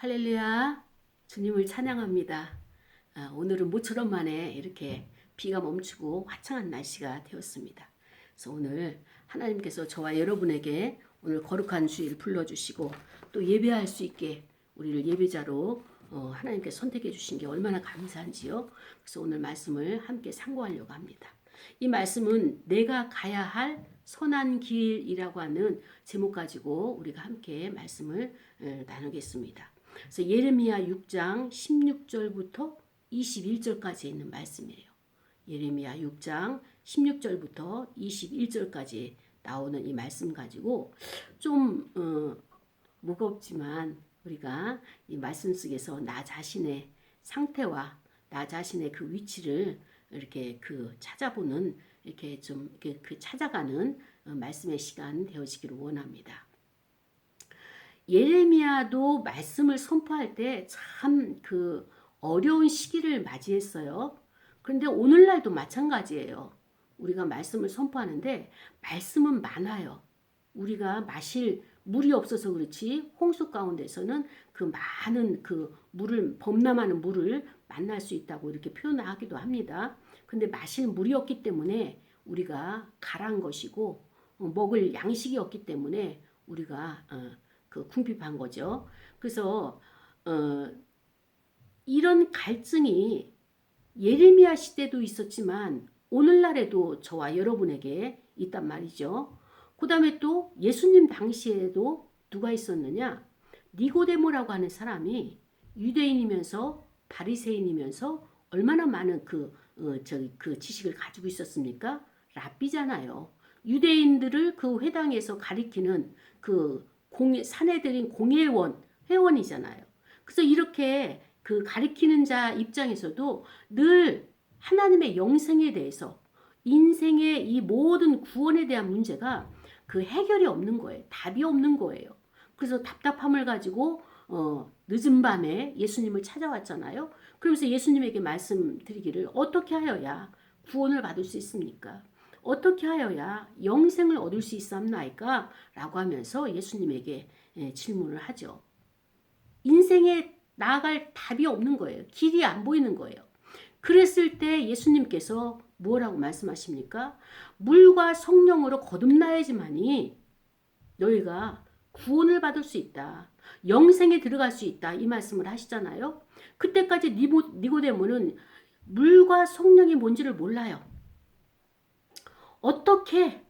할렐루야, 주님을 찬양합니다. 오늘은 모처럼 만에 이렇게 비가 멈추고 화창한 날씨가 되었습니다. 그래서 오늘 하나님께서 저와 여러분에게 오늘 거룩한 주일 불러주시고 또 예배할 수 있게 우리를 예배자로 하나님께 선택해 주신 게 얼마나 감사한지요. 그래서 오늘 말씀을 함께 상고하려고 합니다. 이 말씀은 내가 가야 할 선한 길이라고 하는 제목 가지고 우리가 함께 말씀을 나누겠습니다. 그래서 예레미야 6장 16절부터 21절까지 있는 말씀이에요. 예레미야 6장 16절부터 21절까지 나오는 이 말씀 가지고 좀 무겁지만 우리가 이 말씀 속에서 나 자신의 상태와 나 자신의 그 위치를 이렇게 찾아보는 이렇게 좀 그 찾아가는 말씀의 시간 되어지기를 원합니다. 예레미야도 말씀을 선포할 때 참 어려운 시기를 맞이했어요. 그런데 오늘날도 마찬가지예요. 우리가 말씀을 선포하는데 말씀은 많아요. 우리가 마실 물이 없어서 그렇지 홍수 가운데서는 그 많은 물을 범람하는 물을 만날 수 있다고 이렇게 표현하기도 합니다. 근데 마실 물이 없기 때문에 우리가 가란 것이고 먹을 양식이 없기 때문에 우리가 궁핍한 거죠. 그래서 이런 갈증이 예레미야 시대도 있었지만 오늘날에도 저와 여러분에게 있단 말이죠. 그 다음에 또 예수님 당시에도 누가 있었느냐? 니고데모라고 하는 사람이 유대인이면서 바리새인이면서 얼마나 많은 그 지식을 가지고 있었습니까? 랍비잖아요. 유대인들을 그 회당에서 가리키는 사내들인 회원이잖아요. 그래서 이렇게 가리키는 자 입장에서도 늘 하나님의 영생에 대해서 인생의 이 모든 구원에 대한 문제가 해결이 없는 거예요. 답이 없는 거예요. 그래서 답답함을 가지고 늦은 밤에 예수님을 찾아왔잖아요. 그러면서 예수님에게 말씀드리기를 어떻게 하여야 구원을 받을 수 있습니까? 어떻게 하여야 영생을 얻을 수 있사옵나이까? 라고 하면서 예수님에게 질문을 하죠. 인생에 나아갈 답이 없는 거예요. 길이 안 보이는 거예요. 그랬을 때 예수님께서 뭐라고 말씀하십니까? 물과 성령으로 거듭나야지만이 너희가 구원을 받을 수 있다. 영생에 들어갈 수 있다. 이 말씀을 하시잖아요. 그때까지 니고데모는 물과 성령이 뭔지를 몰라요. 어떻게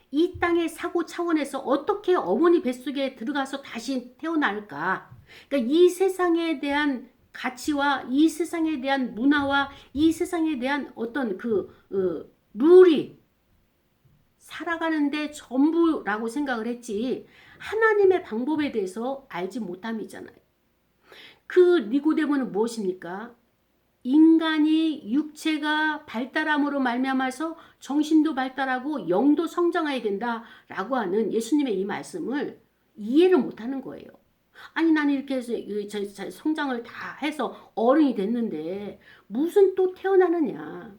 이 땅의 사고 차원에서 어떻게 어머니 뱃속에 들어가서 다시 태어날까? 그러니까 이 세상에 대한 가치와 이 세상에 대한 문화와 이 세상에 대한 어떤 룰이 살아가는데 전부라고 생각을 했지 하나님의 방법에 대해서 알지 못함이잖아요. 니고데모는 무엇입니까? 인간이 육체가 발달함으로 말미암아서 정신도 발달하고 영도 성장해야 된다라고 하는 예수님의 이 말씀을 이해를 못하는 거예요. 아니 나는 이렇게 해서 성장을 다 해서 어른이 됐는데 무슨 또 태어나느냐.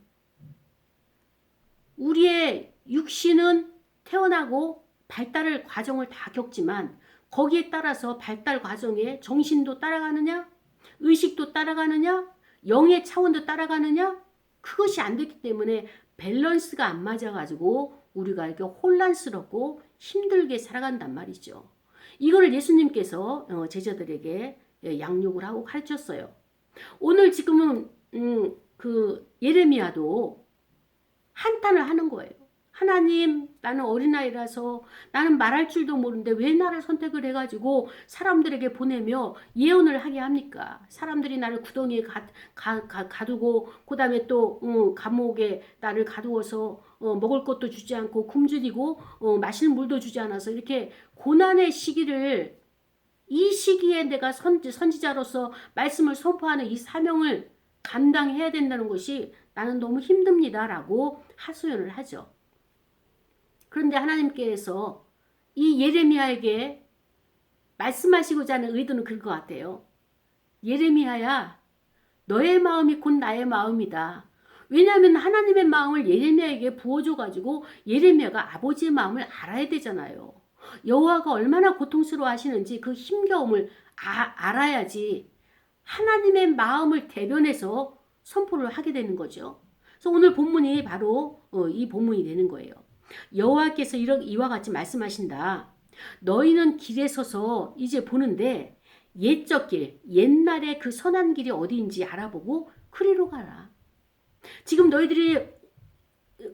우리의 육신은 태어나고 발달 과정을 다 겪지만 거기에 따라서 발달 과정에 정신도 따라가느냐? 의식도 따라가느냐? 영의 차원도 따라가느냐? 그것이 안 됐기 때문에 밸런스가 안 맞아가지고 우리가 이렇게 혼란스럽고 힘들게 살아간단 말이죠. 이거를 예수님께서 제자들에게 양육을 하고 가르쳤어요. 오늘 지금은 예레미야도 한탄을 하는 거예요. 하나님, 나는 어린아이라서 나는 말할 줄도 모르는데 왜 나를 선택을 해가지고 사람들에게 보내며 예언을 하게 합니까? 사람들이 나를 구덩이에 가두고 그 다음에 또 감옥에 나를 가두어서 먹을 것도 주지 않고 굶주리고 마실 물도 주지 않아서 이렇게 고난의 시기를 이 시기에 내가 선지자로서 말씀을 선포하는 이 사명을 감당해야 된다는 것이 나는 너무 힘듭니다 라고 하소연을 하죠. 그런데 하나님께서 이 예레미야에게 말씀하시고자 하는 의도는 그런 것 같아요. 예레미야야, 너의 마음이 곧 나의 마음이다. 왜냐하면 하나님의 마음을 예레미야에게 부어줘가지고 예레미야가 아버지의 마음을 알아야 되잖아요. 여호와가 얼마나 고통스러워 하시는지 그 힘겨움을 알아야지 하나님의 마음을 대변해서 선포를 하게 되는 거죠. 그래서 오늘 본문이 바로 이 본문이 되는 거예요. 여호와께서 이와 같이 말씀하신다. 너희는 길에 서서 이제 보는데 옛적 길, 옛날에 그 선한 길이 어디인지 알아보고 그리로 가라. 지금 너희들이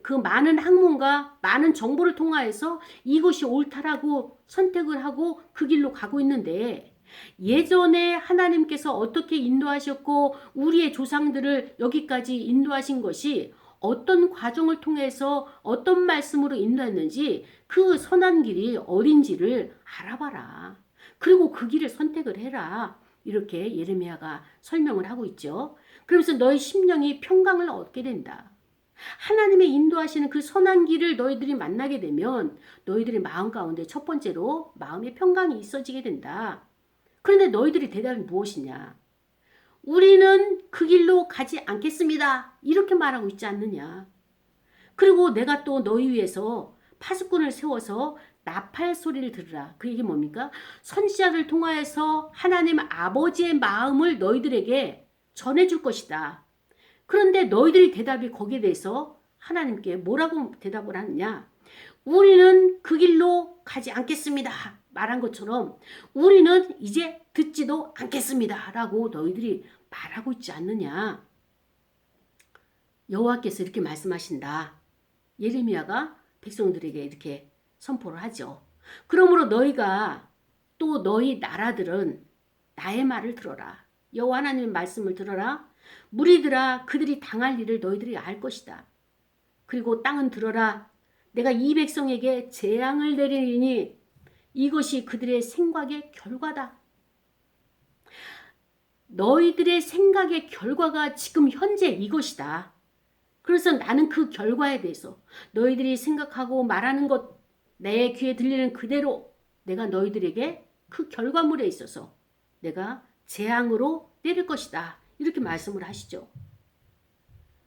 그 많은 학문과 많은 정보를 통하여서 이것이 옳다라고 선택을 하고 그 길로 가고 있는데 예전에 하나님께서 어떻게 인도하셨고 우리의 조상들을 여기까지 인도하신 것이 어떤 과정을 통해서 어떤 말씀으로 인도했는지 그 선한 길이 어딘지를 알아봐라. 그리고 그 길을 선택을 해라. 이렇게 예레미야가 설명을 하고 있죠. 그러면서 너희 심령이 평강을 얻게 된다. 하나님의 인도하시는 그 선한 길을 너희들이 만나게 되면 너희들의 마음 가운데 첫 번째로 마음의 평강이 있어지게 된다. 그런데 너희들의 대답이 무엇이냐? 우리는 그 길로 가지 않겠습니다. 이렇게 말하고 있지 않느냐? 그리고 내가 또 너희 위해서 파수꾼을 세워서 나팔 소리를 들으라. 그 얘기 뭡니까? 선지자를 통하여서 하나님 아버지의 마음을 너희들에게 전해줄 것이다. 그런데 너희들의 대답이 거기에 대해서 하나님께 뭐라고 대답을 하느냐? 우리는 그 길로 가지 않겠습니다. 말한 것처럼 우리는 이제 듣지도 않겠습니다. 라고 너희들이 말하고 있지 않느냐? 여호와께서 이렇게 말씀하신다. 예레미야가 백성들에게 이렇게 선포를 하죠. 그러므로 너희가 또 너희 나라들은 나의 말을 들어라. 여호와 하나님의 말씀을 들어라. 무리들아 그들이 당할 일을 너희들이 알 것이다. 그리고 땅은 들어라. 내가 이 백성에게 재앙을 내리니 이것이 그들의 생각의 결과다. 너희들의 생각의 결과가 지금 현재 이것이다. 그래서 나는 그 결과에 대해서 너희들이 생각하고 말하는 것 내 귀에 들리는 그대로 내가 너희들에게 그 결과물에 있어서 내가 재앙으로 내릴 것이다. 이렇게 말씀을 하시죠.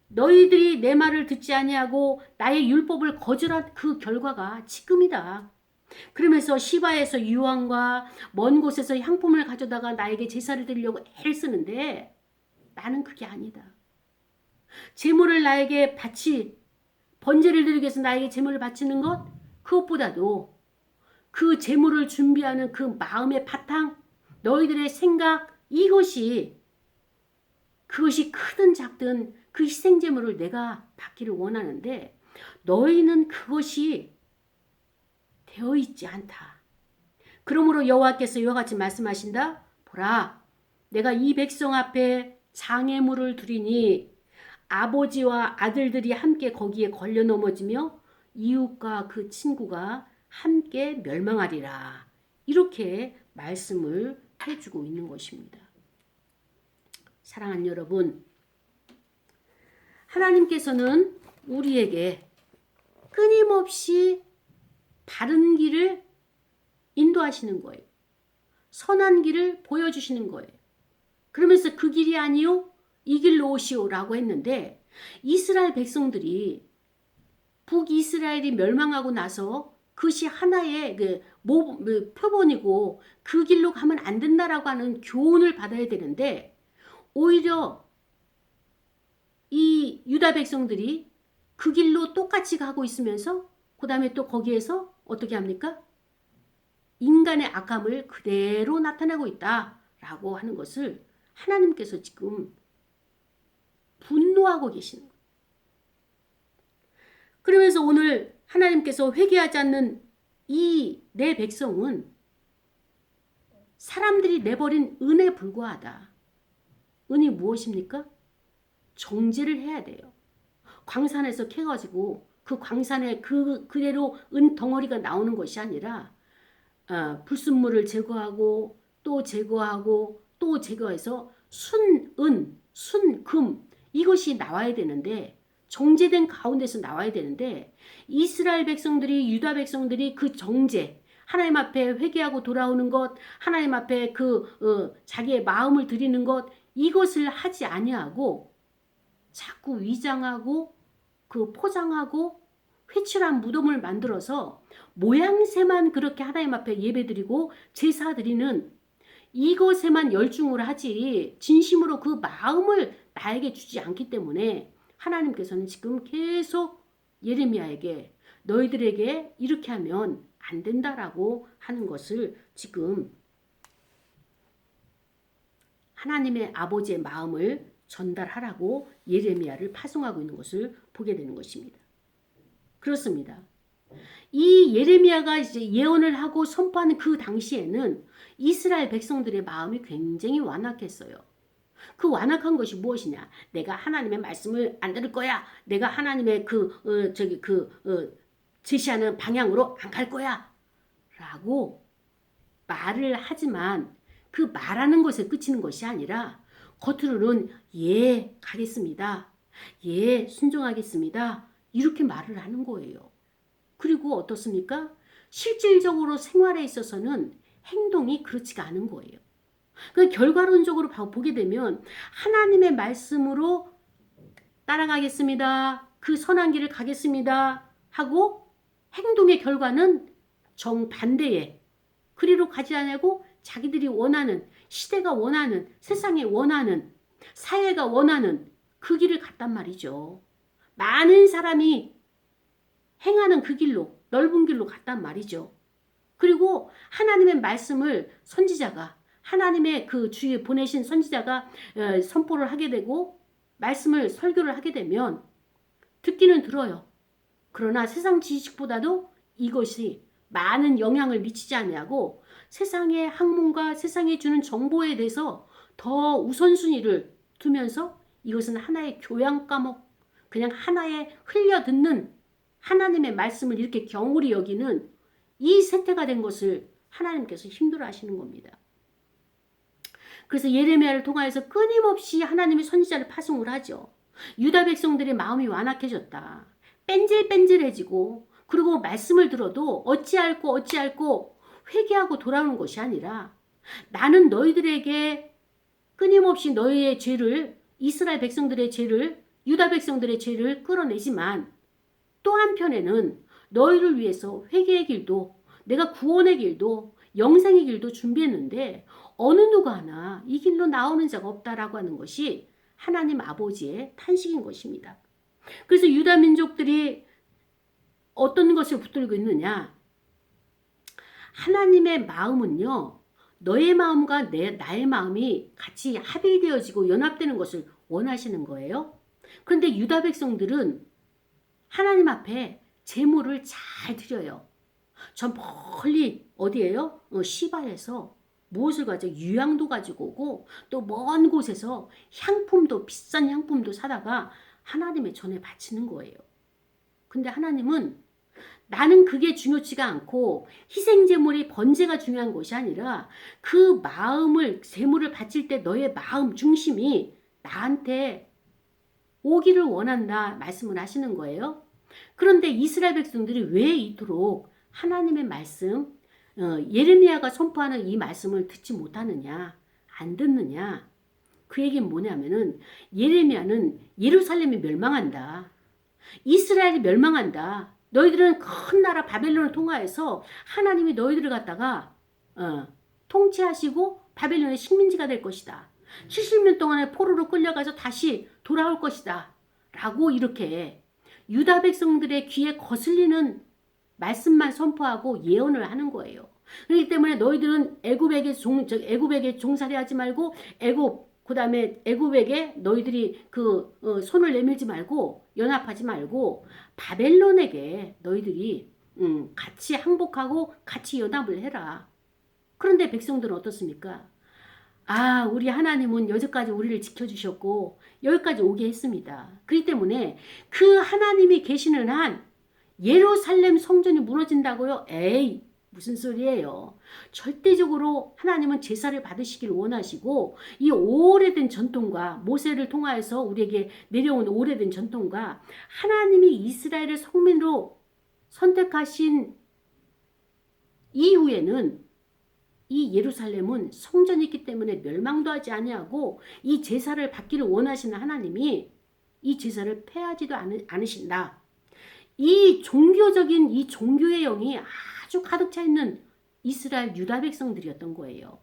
너희들이 내 말을 듣지 아니하고 나의 율법을 거절한 그 결과가 지금이다. 그러면서 시바에서 유황과 먼 곳에서 향품을 가져다가 나에게 제사를 드리려고 애를 쓰는데 나는 그게 아니다. 제물을 나에게 번제를 드리기 위해서 나에게 제물을 바치는 것 그것보다도 그 제물을 준비하는 그 마음의 바탕 너희들의 생각 그것이 크든 작든 그 희생제물을 내가 받기를 원하는데 너희는 그것이 되어 있지 않다. 그러므로 여호와께서 이와 같이 말씀하신다. 보라, 내가 이 백성 앞에 장애물을 두리니 아버지와 아들들이 함께 거기에 걸려 넘어지며 이웃과 그 친구가 함께 멸망하리라. 이렇게 말씀을 해주고 있는 것입니다. 사랑하는 여러분, 하나님께서는 우리에게 끊임없이 바른 길을 인도하시는 거예요. 선한 길을 보여주시는 거예요. 그러면서 그 길이 아니요 이 길로 오시오라고 했는데 이스라엘 백성들이 북이스라엘이 멸망하고 나서 그것이 하나의 표본이고 그 길로 가면 안 된다라고 하는 교훈을 받아야 되는데 오히려 이 유다 백성들이 그 길로 똑같이 가고 있으면서 그 다음에 또 거기에서 어떻게 합니까? 인간의 악함을 그대로 나타내고 있다라고 하는 것을 하나님께서 지금 분노하고 계시는 거예요. 그러면서 오늘 하나님께서 회개하지 않는 이 내 백성은 사람들이 내버린 은혜에 불과하다. 은이 무엇입니까? 정제를 해야 돼요. 광산에서 캐가지고 그 광산에 그대로 은 덩어리가 나오는 것이 아니라 불순물을 제거하고 또 제거하고 또 제거해서 순은, 순금 이것이 나와야 되는데 정제된 가운데서 나와야 되는데 이스라엘 백성들이 유다 백성들이 그 정제 하나님 앞에 회개하고 돌아오는 것 하나님 앞에 자기의 마음을 드리는 것 이것을 하지 아니하고 자꾸 위장하고 그 포장하고 회칠한 무덤을 만들어서 모양새만 그렇게 하나님 앞에 예배드리고 제사드리는 이것에만 열중을 하지 진심으로 그 마음을 나에게 주지 않기 때문에 하나님께서는 지금 계속 예레미야에게 너희들에게 이렇게 하면 안 된다라고 하는 것을 지금 하나님의 아버지의 마음을 전달하라고 예레미야를 파송하고 있는 것을 보게 되는 것입니다. 그렇습니다. 이 예레미야가 이제 예언을 하고 선포하는 그 당시에는 이스라엘 백성들의 마음이 굉장히 완악했어요. 그 완악한 것이 무엇이냐? 내가 하나님의 말씀을 안 들을 거야. 내가 하나님의 제시하는 방향으로 안 갈 거야. 라고 말을 하지만 그 말하는 것에 그치는 것이 아니라 겉으로는 예, 가겠습니다. 예, 순종하겠습니다. 이렇게 말을 하는 거예요. 그리고 어떻습니까? 실질적으로 생활에 있어서는 행동이 그렇지가 않은 거예요. 그 결과론적으로 보게 되면 하나님의 말씀으로 따라가겠습니다. 그 선한 길을 가겠습니다. 하고 행동의 결과는 정반대에 그리로 가지 않고 자기들이 원하는 시대가 원하는 세상이 원하는 사회가 원하는 그 길을 갔단 말이죠. 많은 사람이 행하는 그 길로 넓은 길로 갔단 말이죠. 그리고 하나님의 말씀을 선지자가 하나님의 그 주위에 보내신 선지자가 선포를 하게 되고 말씀을 설교를 하게 되면 듣기는 들어요. 그러나 세상 지식보다도 이것이 많은 영향을 미치지 않냐고 세상의 학문과 세상이 주는 정보에 대해서 더 우선순위를 두면서 이것은 하나의 교양 과목, 그냥 하나의 흘려 듣는 하나님의 말씀을 이렇게 경홀히 여기는 이 세태가 된 것을 하나님께서 힘들어 하시는 겁니다. 그래서 예레미야를 통하여서 끊임없이 하나님의 선지자를 파송을 하죠. 유다 백성들의 마음이 완악해졌다. 뺀질뺀질해지고 그리고 말씀을 들어도 어찌할꼬 회개하고 돌아오는 것이 아니라 나는 너희들에게 끊임없이 너희의 죄를 이스라엘 백성들의 죄를 유다 백성들의 죄를 끌어내지만 또 한편에는 너희를 위해서 회개의 길도 내가 구원의 길도 영생의 길도 준비했는데 어느 누가 하나 이 길로 나오는 자가 없다라고 하는 것이 하나님 아버지의 탄식인 것입니다. 그래서 유다 민족들이 어떤 것을 붙들고 있느냐? 하나님의 마음은요. 너의 마음과 나의 마음이 같이 합일되어지고 연합되는 것을 원하시는 거예요. 그런데 유다 백성들은 하나님 앞에 제물을 잘 드려요. 저 멀리 어디예요? 시바에서 무엇을 가지고 유향도 가지고 오고 또 먼 곳에서 향품도 비싼 향품도 사다가 하나님의 전에 바치는 거예요. 근데 하나님은 나는 그게 중요치가 않고 희생제물이 번제가 중요한 것이 아니라 그 마음을 제물을 바칠 때 너의 마음 중심이 나한테 오기를 원한다 말씀을 하시는 거예요. 그런데 이스라엘 백성들이 왜 이토록 하나님의 말씀 예레미야가 선포하는 이 말씀을 듣지 못하느냐 안 듣느냐 그 얘기는 뭐냐면은 예레미야는 예루살렘이 멸망한다. 이스라엘이 멸망한다. 너희들은 큰 나라 바벨론을 통하여서 하나님이 너희들을 갖다가 통치하시고 바벨론의 식민지가 될 것이다. 70년 동안의 포로로 끌려가서 다시 돌아올 것이다. 라고 이렇게 유다 백성들의 귀에 거슬리는 말씀만 선포하고 예언을 하는 거예요. 그렇기 때문에 너희들은 애굽에게 종살이 하지 말고 그다음에 애굽에게 너희들이 손을 내밀지 말고 연합하지 말고 바벨론에게 너희들이 같이 항복하고 같이 연합을 해라. 그런데 백성들은 어떻습니까? 아, 우리 하나님은 여기까지 우리를 지켜주셨고 여기까지 오게 했습니다. 그렇기 때문에 그 하나님이 계시는 한 예루살렘 성전이 무너진다고요? 에이, 무슨 소리예요. 절대적으로 하나님은 제사를 받으시길 원하시고 이 오래된 전통과 모세를 통하여서 우리에게 내려온 오래된 전통과 하나님이 이스라엘을 성민으로 선택하신 이후에는 이 예루살렘은 성전이 있기 때문에 멸망도 하지 아니하고 이 제사를 받기를 원하시는 하나님이 이 제사를 폐하지도 않으신다. 이 종교적인 이 종교의 영이 아주 가득 차 있는 이스라엘 유다 백성들이었던 거예요.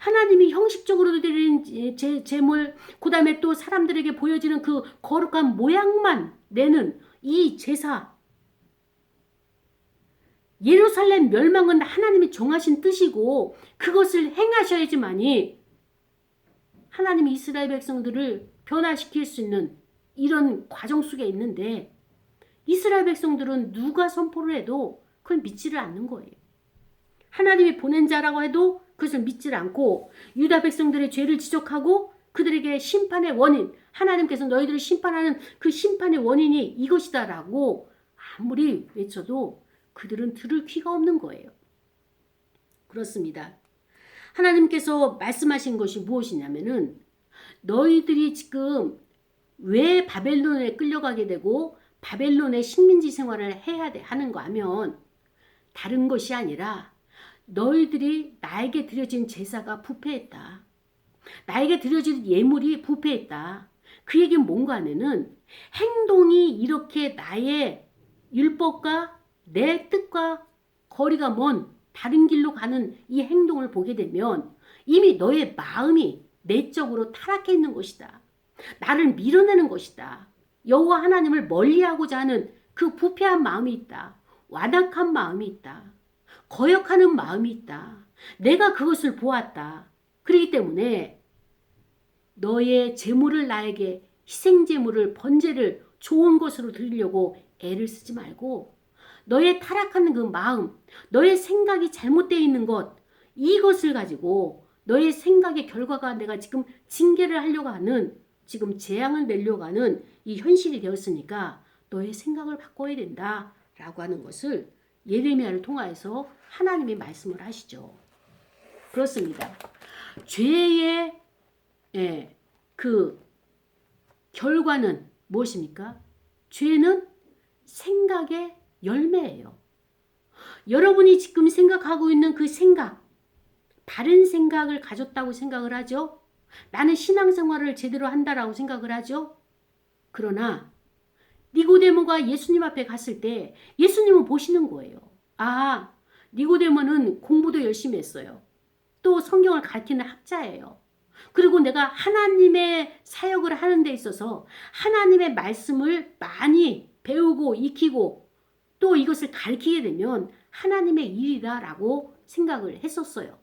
하나님이 형식적으로 드리는 제물, 그 다음에 또 사람들에게 보여지는 그 거룩한 모양만 내는 이 제사, 예루살렘 멸망은 하나님이 정하신 뜻이고 그것을 행하셔야지만이 하나님이 이스라엘 백성들을 변화시킬 수 있는 이런 과정 속에 있는데, 이스라엘 백성들은 누가 선포를 해도 그걸 믿지를 않는 거예요. 하나님이 보낸 자라고 해도 그것을 믿지를 않고, 유다 백성들의 죄를 지적하고 그들에게 심판의 원인, 하나님께서 너희들을 심판하는 그 심판의 원인이 이것이다라고 아무리 외쳐도 그들은 들을 귀가 없는 거예요. 그렇습니다. 하나님께서 말씀하신 것이 무엇이냐면은, 너희들이 지금 왜 바벨론에 끌려가게 되고 바벨론의 식민지 생활을 해야 하는가 하면 다른 것이 아니라 너희들이 나에게 드려진 제사가 부패했다. 나에게 드려진 예물이 부패했다. 그 얘기는 뭔가 하면은, 행동이 이렇게 나의 율법과 내 뜻과 거리가 먼 다른 길로 가는 이 행동을 보게 되면 이미 너의 마음이 내적으로 타락해 있는 것이다. 나를 밀어내는 것이다. 여호와 하나님을 멀리하고자 하는 그 부패한 마음이 있다. 완악한 마음이 있다. 거역하는 마음이 있다. 내가 그것을 보았다. 그렇기 때문에 너의 재물을, 나에게 희생재물을, 번제를 좋은 것으로 드리려고 애를 쓰지 말고, 너의 타락하는 그 마음, 너의 생각이 잘못되어 있는 것, 이것을 가지고 너의 생각의 결과가 내가 지금 징계를 하려고 하는, 지금 재앙을 내려고 하는 이 현실이 되었으니까 너의 생각을 바꿔야 된다라고 하는 것을 예레미야를 통하여서 하나님이 말씀을 하시죠. 그렇습니다. 죄의 그 결과는 무엇입니까? 죄는 생각의 열매예요. 여러분이 지금 생각하고 있는 그 생각, 바른 생각을 가졌다고 생각을 하죠. 나는 신앙생활을 제대로 한다라고 생각을 하죠. 그러나 니고데모가 예수님 앞에 갔을 때 예수님은 보시는 거예요. 아, 니고데모는 공부도 열심히 했어요. 또 성경을 가르치는 학자예요. 그리고 내가 하나님의 사역을 하는 데 있어서 하나님의 말씀을 많이 배우고 익히고 또 이것을 가르치게 되면 하나님의 일이다라고 생각을 했었어요.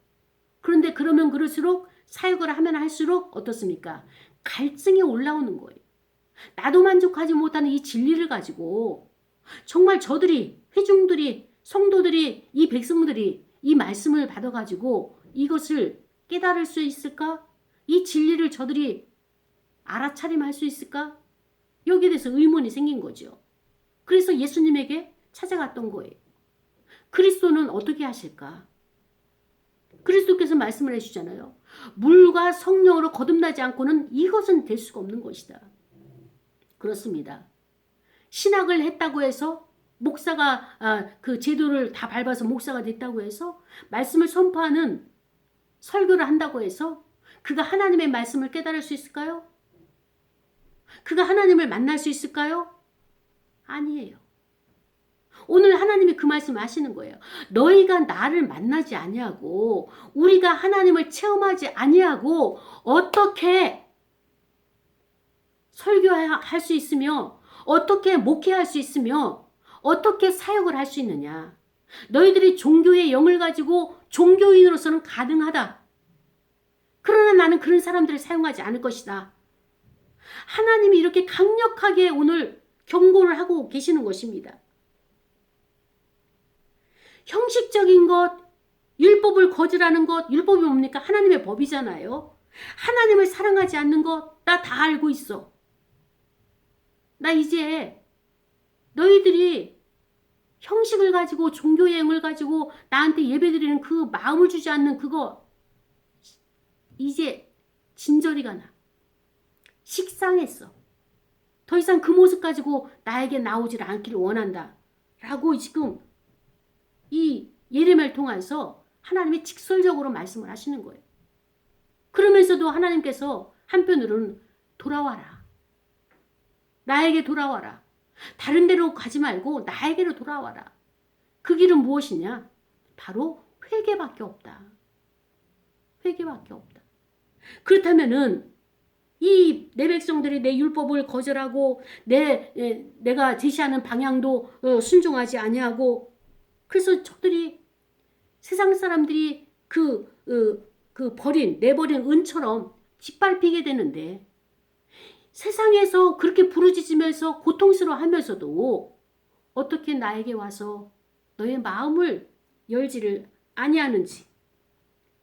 그런데 그러면 그럴수록, 사역을 하면 할수록 어떻습니까? 갈증이 올라오는 거예요. 나도 만족하지 못하는 이 진리를 가지고 정말 저들이, 회중들이, 성도들이, 이 백성들이 이 말씀을 받아가지고 이것을 깨달을 수 있을까? 이 진리를 저들이 알아차림할 수 있을까? 여기에 대해서 의문이 생긴 거죠. 그래서 예수님에게 찾아갔던 거예요. 그리스도는 어떻게 하실까? 그리스도께서 말씀을 해주잖아요. 물과 성령으로 거듭나지 않고는 이것은 될 수가 없는 것이다. 그렇습니다. 신학을 했다고 해서 목사가 그 제도를 다 밟아서 목사가 됐다고 해서, 말씀을 선포하는 설교를 한다고 해서 그가 하나님의 말씀을 깨달을 수 있을까요? 그가 하나님을 만날 수 있을까요? 아니에요. 오늘 하나님이 그 말씀을 하시는 거예요. 너희가 나를 만나지 아니하고 우리가 하나님을 체험하지 아니하고 어떻게 설교할 수 있으며 어떻게 목회할 수 있으며 어떻게 사역을 할 수 있느냐. 너희들이 종교의 영을 가지고 종교인으로서는 가능하다. 그러나 나는 그런 사람들을 사용하지 않을 것이다. 하나님이 이렇게 강력하게 오늘 경고를 하고 계시는 것입니다. 형식적인 것, 율법을 거절하는 것, 율법이 뭡니까? 하나님의 법이잖아요. 하나님을 사랑하지 않는 것, 나 다 알고 있어. 나 이제 너희들이 형식을 가지고 종교의 영을 가지고 나한테 예배드리는 그 마음을 주지 않는 그거 이제 진저리가 나. 식상했어. 더 이상 그 모습 가지고 나에게 나오질 않기를 원한다. 라고 지금 이 예레미야를 통해서 하나님이 직설적으로 말씀을 하시는 거예요. 그러면서도 하나님께서 한편으로는 돌아와라. 나에게 돌아와라. 다른 데로 가지 말고 나에게로 돌아와라. 그 길은 무엇이냐? 바로 회개밖에 없다. 회개밖에 없다. 그렇다면은 이 내 백성들이 내 율법을 거절하고 내가 제시하는 방향도 순종하지 아니하고, 그래서 적들이 세상 사람들이 내버린 은처럼 짓밟히게 되는데, 세상에서 그렇게 부르짖으면서 고통스러워하면서도 어떻게 나에게 와서 너의 마음을 열지를 아니하는지,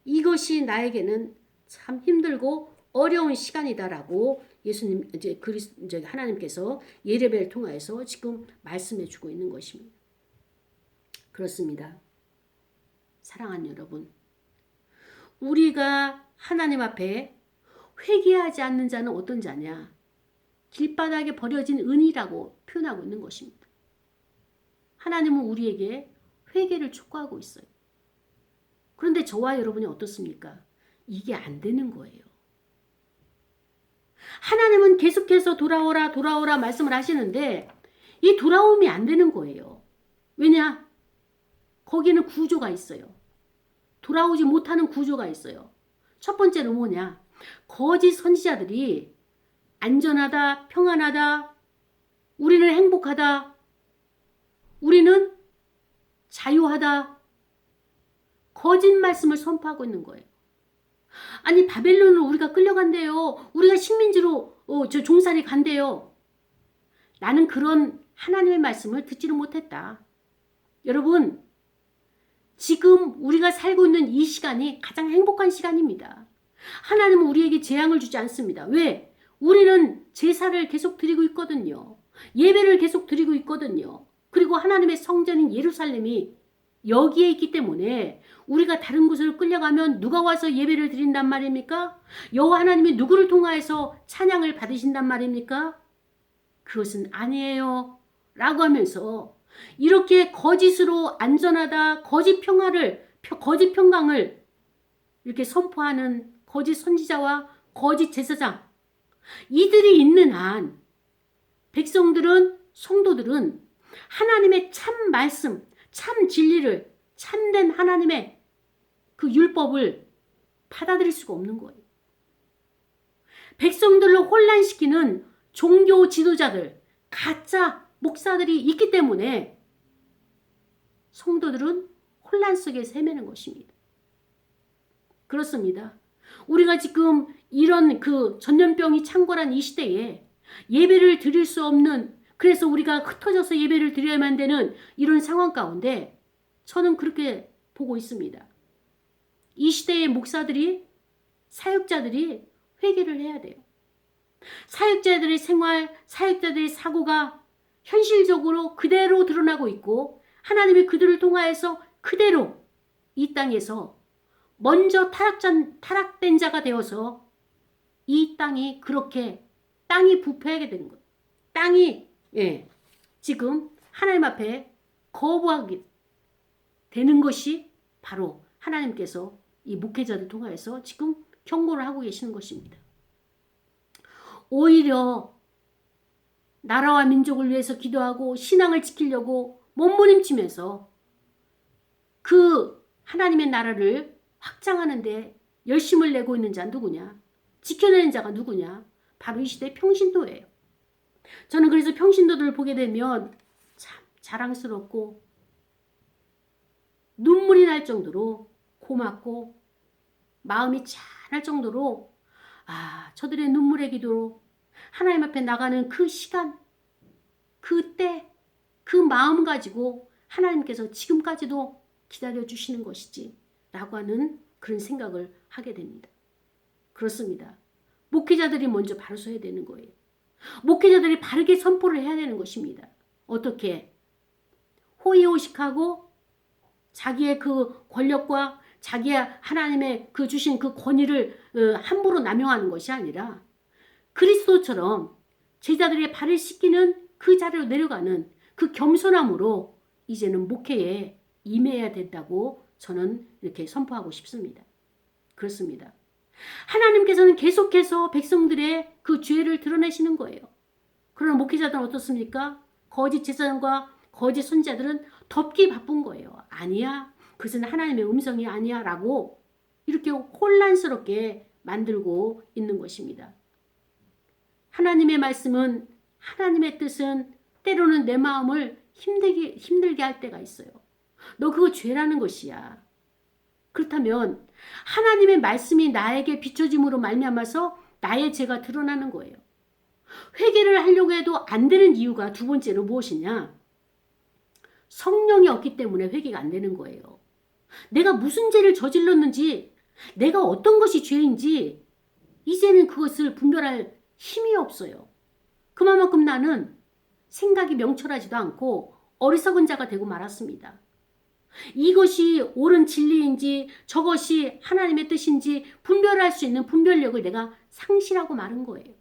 이것이 나에게는 참 힘들고 어려운 시간이다라고 예수님 이제 하나님께서 예레미야를 통하여서 지금 말씀해 주고 있는 것입니다. 그렇습니다. 사랑하는 여러분, 우리가 하나님 앞에 회개하지 않는 자는 어떤 자냐? 길바닥에 버려진 은이라고 표현하고 있는 것입니다. 하나님은 우리에게 회개를 촉구하고 있어요. 그런데 저와 여러분이 어떻습니까? 이게 안 되는 거예요. 하나님은 계속해서 돌아오라 돌아오라 말씀을 하시는데 이 돌아옴이 안 되는 거예요. 왜냐? 거기는 구조가 있어요. 돌아오지 못하는 구조가 있어요. 첫 번째는 뭐냐? 거짓 선지자들이 안전하다, 평안하다, 우리는 행복하다, 우리는 자유하다, 거짓 말씀을 선포하고 있는 거예요. 아니, 바벨론으로 우리가 끌려간대요. 우리가 식민지로 종살이 간대요. 나는 그런 하나님의 말씀을 듣지를 못했다. 여러분, 지금 우리가 살고 있는 이 시간이 가장 행복한 시간입니다. 하나님은 우리에게 재앙을 주지 않습니다. 왜? 우리는 제사를 계속 드리고 있거든요. 예배를 계속 드리고 있거든요. 그리고 하나님의 성전인 예루살렘이 여기에 있기 때문에 우리가 다른 곳으로 끌려가면 누가 와서 예배를 드린단 말입니까? 여호와 하나님이 누구를 통하여서 찬양을 받으신단 말입니까? 그것은 아니에요 라고 하면서 이렇게 거짓으로 안전하다, 거짓 평강을 이렇게 선포하는 거짓 선지자와 거짓 제사장, 이들이 있는 한 백성들은, 성도들은 하나님의 참 말씀, 참 진리를, 참된 하나님의 그 율법을 받아들일 수가 없는 거예요. 백성들을 혼란시키는 종교 지도자들, 가짜 목사들이 있기 때문에 성도들은 혼란 속에 헤매는 것입니다. 그렇습니다. 우리가 지금 이런 전염병이 창궐한 이 시대에 예배를 드릴 수 없는, 그래서 우리가 흩어져서 예배를 드려야만 되는 이런 상황 가운데 저는 그렇게 보고 있습니다. 이 시대의 목사들이, 사역자들이 회개를 해야 돼요. 사역자들의 생활, 사역자들의 사고가 현실적으로 그대로 드러나고 있고 하나님이 그들을 통하여서 그대로 이 땅에서 먼저 타락된 자가 되어서 이 땅이 그렇게 땅이 부패하게 되는 거예요. 땅이 지금 하나님 앞에 거부하게 되는 것이 바로 하나님께서 이 목회자를 통하여서 지금 경고를 하고 계시는 것입니다. 오히려 나라와 민족을 위해서 기도하고 신앙을 지키려고 몸부림치면서 그 하나님의 나라를 확장하는 데 열심을 내고 있는 자 누구냐? 지켜내는 자가 누구냐? 바로 이 시대의 평신도예요. 저는 그래서 평신도들을 보게 되면 참 자랑스럽고 눈물이 날 정도로 고맙고 마음이 찬할 정도로 저들의 눈물의 기도로 하나님 앞에 나가는 그 시간, 그때, 그 마음 가지고 하나님께서 지금까지도 기다려주시는 것이지 라고 하는 그런 생각을 하게 됩니다. 그렇습니다. 목회자들이 먼저 바로 서야 되는 거예요. 목회자들이 바르게 선포를 해야 되는 것입니다. 어떻게? 호의호식하고 자기의 그 권력과 자기의 하나님의 주신 그 권위를 함부로 남용하는 것이 아니라 그리스도처럼 제자들의 발을 씻기는 그 자리로 내려가는 그 겸손함으로 이제는 목회에 임해야 된다고 저는 이렇게 선포하고 싶습니다. 그렇습니다. 하나님께서는 계속해서 백성들의 그 죄를 드러내시는 거예요. 그러나 목회자들은 어떻습니까? 거짓 제사장과 거짓 선지자들은 덮기 바쁜 거예요. 아니야, 그것은 하나님의 음성이 아니야 라고 이렇게 혼란스럽게 만들고 있는 것입니다. 하나님의 말씀은, 하나님의 뜻은 때로는 내 마음을 힘들게 할 때가 있어요. 너 그거 죄라는 것이야. 그렇다면 하나님의 말씀이 나에게 비춰짐으로 말미암아서 나의 죄가 드러나는 거예요. 회개를 하려고 해도 안 되는 이유가 두 번째로 무엇이냐? 성령이 없기 때문에 회개가 안 되는 거예요. 내가 무슨 죄를 저질렀는지, 내가 어떤 것이 죄인지 이제는 그것을 분별할 힘이 없어요. 그만큼 나는 생각이 명철하지도 않고 어리석은 자가 되고 말았습니다. 이것이 옳은 진리인지 저것이 하나님의 뜻인지 분별할 수 있는 분별력을 내가 상실하고 마른 거예요.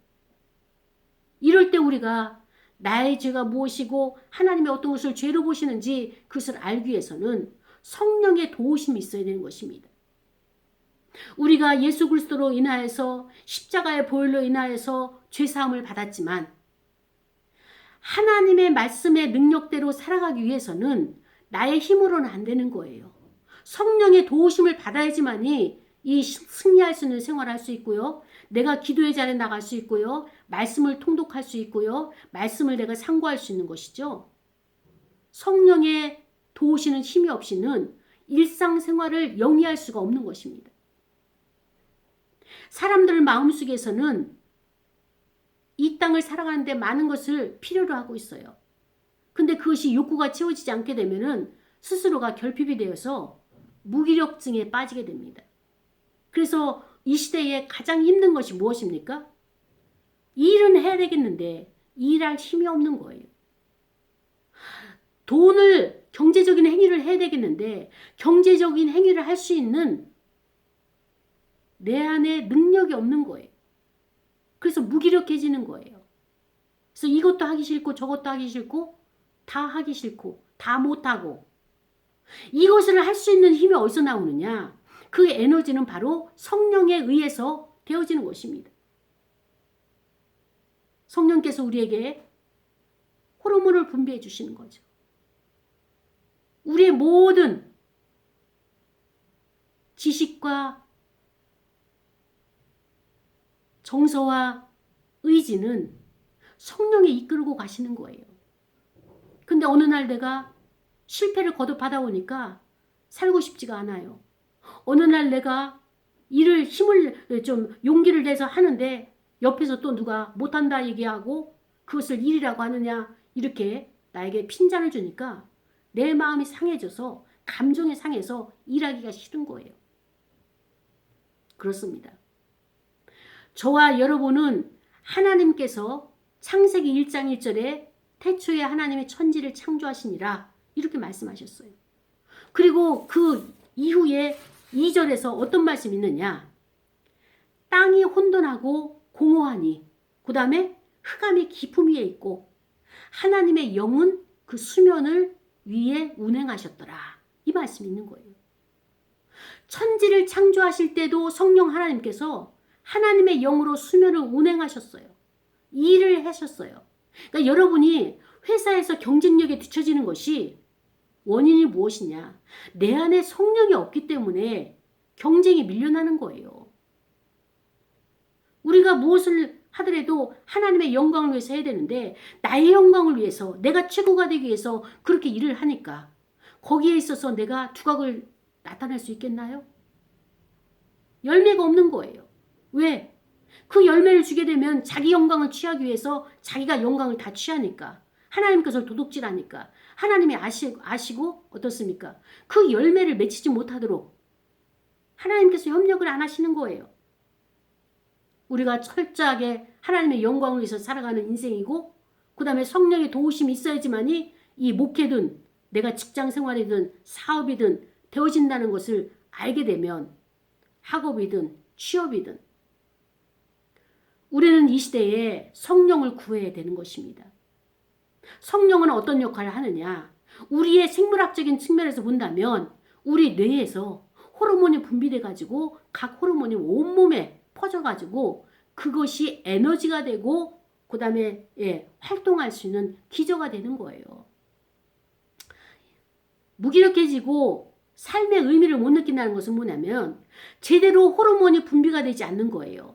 이럴 때 우리가 나의 죄가 무엇이고 하나님의 어떤 것을 죄로 보시는지 그것을 알기 위해서는 성령의 도우심이 있어야 되는 것입니다. 우리가 예수 그리스도로 인하여서 십자가의 보혈로 인하여서 죄사함을 받았지만 하나님의 말씀의 능력대로 살아가기 위해서는 나의 힘으로는 안 되는 거예요. 성령의 도우심을 받아야지만이 이 승리할 수 있는 생활을 할 수 있고요. 내가 기도의 자리에 나갈 수 있고요. 말씀을 통독할 수 있고요. 말씀을 내가 상고할 수 있는 것이죠. 성령의 도우시는 힘이 없이는 일상생활을 영위할 수가 없는 것입니다. 사람들 마음속에서는 이 땅을 살아가는데 많은 것을 필요로 하고 있어요. 근데 그것이 욕구가 채워지지 않게 되면은 스스로가 결핍이 되어서 무기력증에 빠지게 됩니다. 그래서 이 시대에 가장 힘든 것이 무엇입니까? 일은 해야 되겠는데 일할 힘이 없는 거예요. 경제적인 행위를 해야 되겠는데 경제적인 행위를 할 수 있는 내 안에 능력이 없는 거예요. 그래서 무기력해지는 거예요. 그래서 이것도 하기 싫고 저것도 하기 싫고 다 하기 싫고 다 못하고 이것을 할 수 있는 힘이 어디서 나오느냐? 그 에너지는 바로 성령에 의해서 되어지는 것입니다. 성령께서 우리에게 호르몬을 분비해 주시는 거죠. 우리의 모든 지식과 정서와 의지는 성령이 이끌고 가시는 거예요. 근데 어느 날 내가 실패를 거듭하다 보니까 살고 싶지가 않아요. 어느 날 내가 힘을 좀 용기를 내서 하는데 옆에서 또 누가 못한다 얘기하고 그것을 일이라고 하느냐 이렇게 나에게 핀잔을 주니까 내 마음이 상해져서 감정이 상해서 일하기가 싫은 거예요. 그렇습니다. 저와 여러분은 하나님께서 창세기 1장 1절에 태초에 하나님이 천지를 창조하시니라 이렇게 말씀하셨어요. 그리고 그 이후에 2절에서 어떤 말씀이 있느냐? 땅이 혼돈하고 공허하니 그 다음에 흑암이 깊음 위에 있고 하나님의 영은 그 수면을 위에 운행하셨더라. 이 말씀이 있는 거예요. 천지를 창조하실 때도 성령 하나님께서 하나님의 영으로 수면을 운행하셨어요. 일을 하셨어요. 그러니까 여러분이 회사에서 경쟁력에 뒤처지는 것이 원인이 무엇이냐? 내 안에 성령이 없기 때문에 경쟁이 밀려나는 거예요. 우리가 무엇을 하더라도 하나님의 영광을 위해서 해야 되는데 나의 영광을 위해서 내가 최고가 되기 위해서 그렇게 일을 하니까 거기에 있어서 내가 두각을 나타낼 수 있겠나요? 열매가 없는 거예요. 왜? 그 열매를 주게 되면 자기 영광을 취하기 위해서 자기가 영광을 다 취하니까 하나님께서 도둑질하니까 하나님이 아시고 어떻습니까? 그 열매를 맺히지 못하도록 하나님께서 협력을 안 하시는 거예요. 우리가 철저하게 하나님의 영광을 위해서 살아가는 인생이고 그 다음에 성령의 도우심이 있어야지만이 이 목회든 내가 직장 생활이든 사업이든 되어진다는 것을 알게 되면 학업이든 취업이든 우리는 이 시대에 성령을 구해야 되는 것입니다. 성령은 어떤 역할을 하느냐? 우리의 생물학적인 측면에서 본다면 우리 뇌에서 호르몬이 분비돼 가지고 각 호르몬이 온몸에 퍼져 가지고 그것이 에너지가 되고 그 다음에 활동할 수 있는 기저가 되는 거예요. 무기력해지고 삶의 의미를 못 느낀다는 것은 뭐냐면 제대로 호르몬이 분비가 되지 않는 거예요.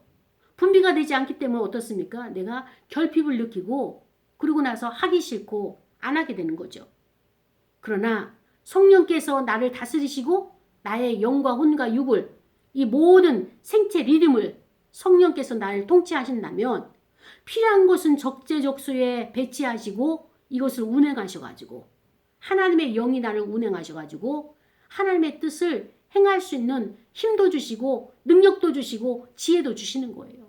분비가 되지 않기 때문에 어떻습니까? 내가 결핍을 느끼고 그러고 나서 하기 싫고 안 하게 되는 거죠. 그러나 성령께서 나를 다스리시고 나의 영과 혼과 육을 이 모든 생체 리듬을 성령께서 나를 통치하신다면 필요한 것은 적재적소에 배치하시고 이것을 운행하셔가지고 하나님의 영이 나를 운행하셔가지고 하나님의 뜻을 행할 수 있는 힘도 주시고 능력도 주시고 지혜도 주시는 거예요.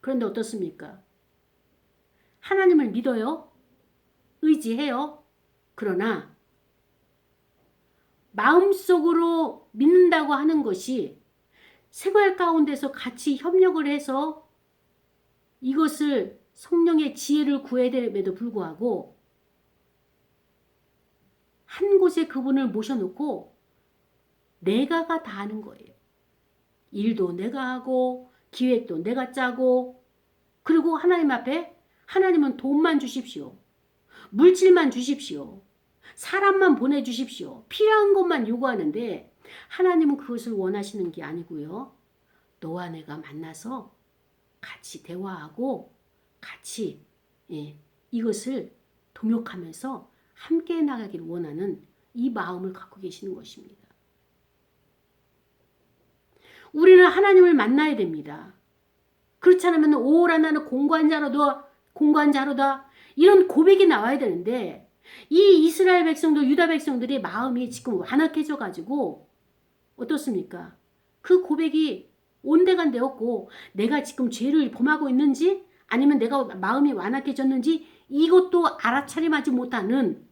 그런데 어떻습니까? 하나님을 믿어요? 의지해요? 그러나 마음속으로 믿는다고 하는 것이 생활 가운데서 같이 협력을 해서 이것을 성령의 지혜를 구해야 됨에도 불구하고 한 곳에 그분을 모셔놓고 내가가 다 하는 거예요. 일도 내가 하고 기획도 내가 짜고 그리고 하나님 앞에 하나님은 돈만 주십시오. 물질만 주십시오. 사람만 보내주십시오. 필요한 것만 요구하는데 하나님은 그것을 원하시는 게 아니고요. 너와 내가 만나서 같이 대화하고 같이 이것을 동역하면서 함께 나가기를 원하는 이 마음을 갖고 계시는 것입니다. 우리는 하나님을 만나야 됩니다. 그렇지 않으면 오라 나는 공관자로다 이런 고백이 나와야 되는데 이 이스라엘 백성들 유다 백성들의 마음이 지금 완악해져 가지고 어떻습니까? 그 고백이 온데간데 없고 내가 지금 죄를 범하고 있는지 아니면 내가 마음이 완악해졌는지 이것도 알아차림하지 못하는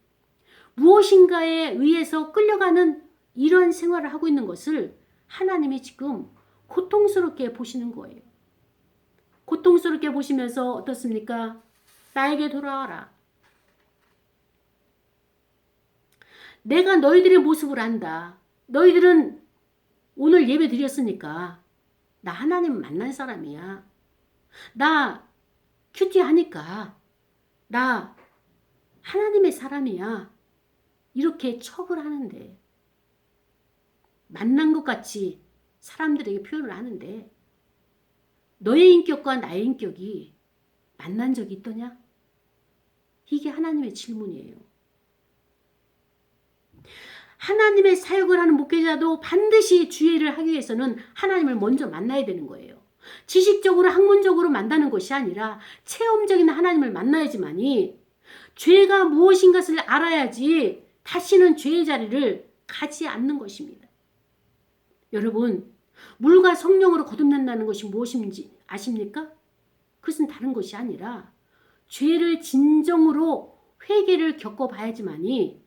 무엇인가에 의해서 끌려가는 이런 생활을 하고 있는 것을 하나님이 지금 고통스럽게 보시는 거예요. 고통스럽게 보시면서 어떻습니까? 나에게 돌아와라. 내가 너희들의 모습을 안다. 너희들은 오늘 예배 드렸으니까 나 하나님 만난 사람이야. 나 큐티하니까 나 하나님의 사람이야. 이렇게 척을 하는데 만난 것 같이 사람들에게 표현을 하는데 너의 인격과 나의 인격이 만난 적이 있더냐? 이게 하나님의 질문이에요. 하나님의 사역을 하는 목회자도 반드시 주의를 하기 위해서는 하나님을 먼저 만나야 되는 거예요. 지식적으로 학문적으로 만나는 것이 아니라 체험적인 하나님을 만나야지만이 죄가 무엇인 것을 알아야지 다시는 죄의 자리를 가지 않는 것입니다. 여러분, 물과 성령으로 거듭난다는 것이 무엇인지 아십니까? 그것은 다른 것이 아니라 죄를 진정으로 회개를 겪어봐야지만이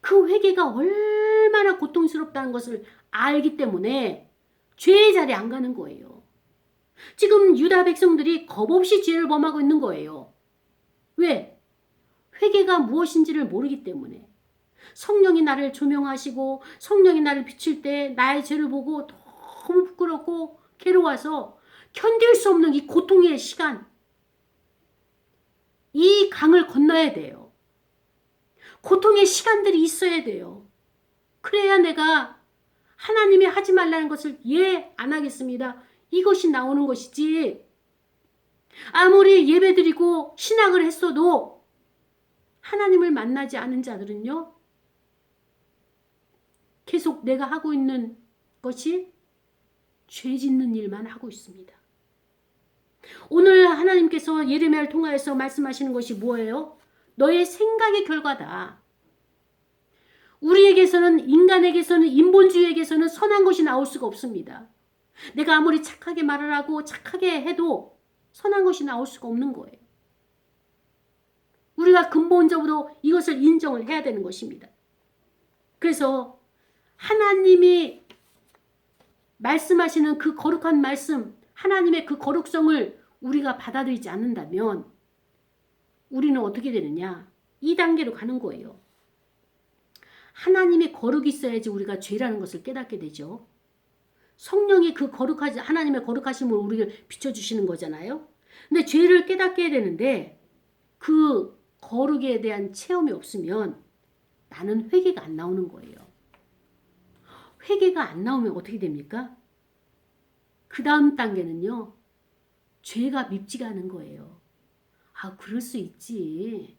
그 회개가 얼마나 고통스럽다는 것을 알기 때문에 죄의 자리에 안 가는 거예요. 지금 유다 백성들이 겁없이 죄를 범하고 있는 거예요. 왜? 회개가 무엇인지를 모르기 때문에. 성령이 나를 조명하시고 성령이 나를 비칠 때 나의 죄를 보고 너무 부끄럽고 괴로워서 견딜 수 없는 이 고통의 시간, 이 강을 건너야 돼요. 고통의 시간들이 있어야 돼요. 그래야 내가 하나님이 하지 말라는 것을 안 하겠습니다. 이것이 나오는 것이지. 아무리 예배드리고 신앙을 했어도 하나님을 만나지 않은 자들은요. 계속 내가 하고 있는 것이 죄 짓는 일만 하고 있습니다. 오늘 하나님께서 예레미야를 통하여서 말씀하시는 것이 뭐예요? 너의 생각의 결과다. 우리에게서는 인간에게서는 인본주의에게서는 선한 것이 나올 수가 없습니다. 내가 아무리 착하게 말을 하고 착하게 해도 선한 것이 나올 수가 없는 거예요. 우리가 근본적으로 이것을 인정을 해야 되는 것입니다. 그래서 하나님이 말씀하시는 그 거룩한 말씀, 하나님의 그 거룩성을 우리가 받아들이지 않는다면 우리는 어떻게 되느냐? 2단계로 가는 거예요. 하나님의 거룩이 있어야지 우리가 죄라는 것을 깨닫게 되죠. 성령이 그 하나님의 거룩하심을 우리를 비춰주시는 거잖아요. 근데 죄를 깨닫게 해야 되는데 그 거룩에 대한 체험이 없으면 나는 회개가 안 나오는 거예요. 회개가 안 나오면 어떻게 됩니까? 그 다음 단계는요. 죄가 밉지가 않은 거예요. 아, 그럴 수 있지.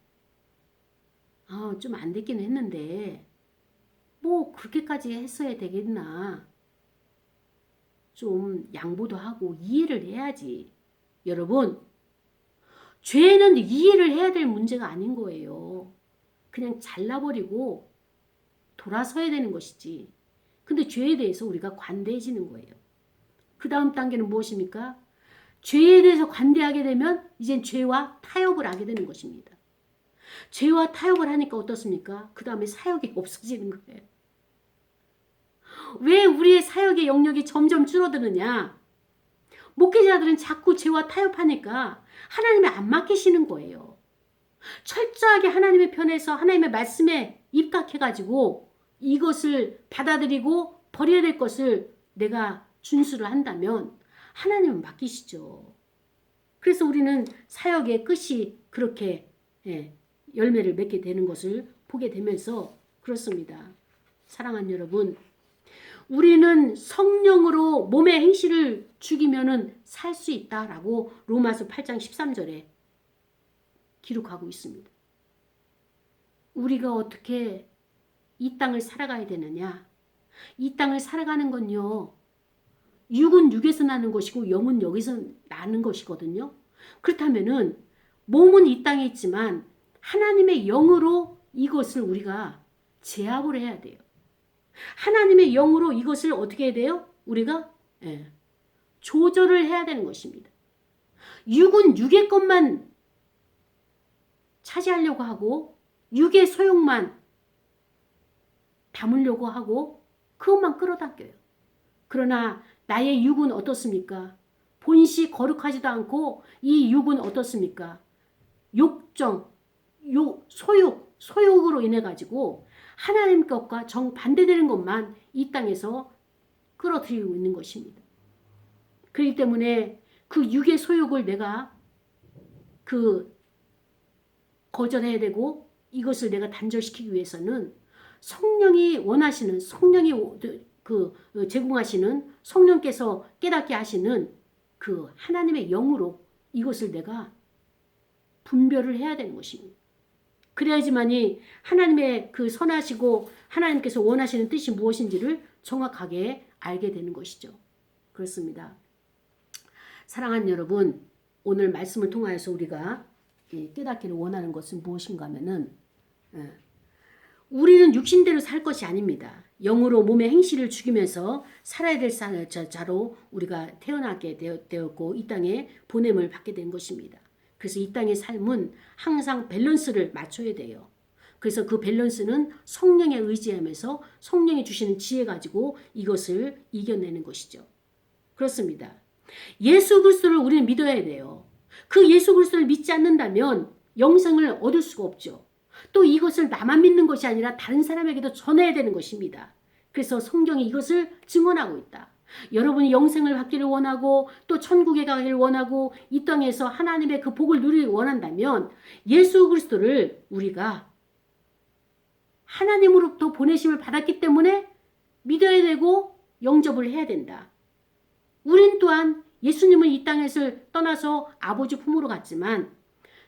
아, 좀 안 됐긴 했는데 뭐 그렇게까지 했어야 되겠나. 좀 양보도 하고 이해를 해야지. 여러분, 죄는 이해를 해야 될 문제가 아닌 거예요. 그냥 잘라버리고 돌아서야 되는 것이지. 근데 죄에 대해서 우리가 관대해지는 거예요. 그 다음 단계는 무엇입니까? 죄에 대해서 관대하게 되면 이젠 죄와 타협을 하게 되는 것입니다. 죄와 타협을 하니까 어떻습니까? 그 다음에 사역이 없어지는 거예요. 왜 우리의 사역의 영역이 점점 줄어드느냐? 목회자들은 자꾸 죄와 타협하니까 하나님이 안 맡기시는 거예요. 철저하게 하나님의 편에서 하나님의 말씀에 입각해가지고 이것을 받아들이고 버려야 될 것을 내가 준수를 한다면 하나님은 맡기시죠. 그래서 우리는 사역의 끝이 그렇게 열매를 맺게 되는 것을 보게 되면서 그렇습니다. 사랑하는 여러분, 우리는 성령으로 몸의 행실을 죽이면은 살 수 있다라고 로마서 8장 13절에 기록하고 있습니다. 우리가 어떻게 이 땅을 살아가야 되느냐? 이 땅을 살아가는 건요. 육은 육에서 나는 것이고 영은 여기서 나는 것이거든요. 그렇다면은 몸은 이 땅에 있지만 하나님의 영으로 이것을 우리가 제압을 해야 돼요. 하나님의 영으로 이것을 어떻게 해야 돼요? 우리가 조절을 해야 되는 것입니다. 육은 육의 것만 차지하려고 하고 육의 소욕만 담으려고 하고 그것만 끌어당겨요. 그러나 나의 육은 어떻습니까? 본시 거룩하지도 않고 이 육은 어떻습니까? 욕정, 소욕으로 인해 가지고 하나님 것과 정반대되는 것만 이 땅에서 끌어들이고 있는 것입니다. 그렇기 때문에 그 육의 소욕을 내가 거절해야 되고 이것을 내가 단절시키기 위해서는 성령이 원하시는 성령이 제공하시는 성령께서 깨닫게 하시는 그 하나님의 영으로 이것을 내가 분별을 해야 되는 것입니다. 그래야지만이 하나님의 그 선하시고 하나님께서 원하시는 뜻이 무엇인지를 정확하게 알게 되는 것이죠. 그렇습니다. 사랑하는 여러분, 오늘 말씀을 통하여서 우리가 깨닫기를 원하는 것은 무엇인가 하면은 우리는 육신대로 살 것이 아닙니다. 영으로 몸의 행실을 죽이면서 살아야 될 자로 우리가 태어나게 되었고 이 땅에 보냄을 받게 된 것입니다. 그래서 이 땅의 삶은 항상 밸런스를 맞춰야 돼요. 그래서 그 밸런스는 성령에 의지하면서 성령이 주시는 지혜 가지고 이것을 이겨내는 것이죠. 그렇습니다. 예수 그리스도를 우리는 믿어야 돼요. 그 예수 그리스도를 믿지 않는다면 영생을 얻을 수가 없죠. 또 이것을 나만 믿는 것이 아니라 다른 사람에게도 전해야 되는 것입니다. 그래서 성경이 이것을 증언하고 있다. 여러분이 영생을 받기를 원하고 또 천국에 가기를 원하고 이 땅에서 하나님의 그 복을 누리기를 원한다면 예수 그리스도를 우리가 하나님으로부터 보내심을 받았기 때문에 믿어야 되고 영접을 해야 된다. 우린 또한 예수님은 이 땅에서 떠나서 아버지 품으로 갔지만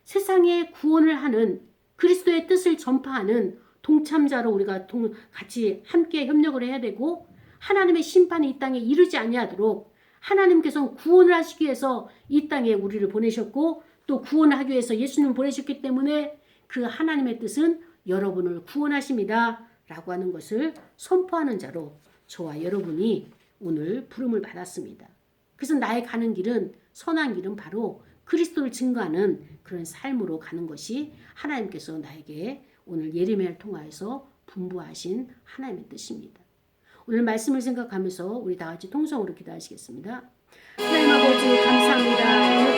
세상에 구원을 하는 그리스도의 뜻을 전파하는 동참자로 우리가 같이 함께 협력을 해야 되고 하나님의 심판이 이 땅에 이르지 아니하도록 하나님께서는 구원을 하시기 위해서 이 땅에 우리를 보내셨고 또 구원을 하기 위해서 예수님을 보내셨기 때문에 그 하나님의 뜻은 여러분을 구원하십니다 라고 하는 것을 선포하는 자로 저와 여러분이 오늘 부름을 받았습니다. 그래서 나의 가는 길은 선한 길은 바로 그리스도를 증거하는 그런 삶으로 가는 것이 하나님께서 나에게 오늘 예레미야를 통하여서 분부하신 하나님의 뜻입니다. 오늘 말씀을 생각하면서 우리 다 같이 통성으로 기도하시겠습니다. 하나님 아버지 감사합니다.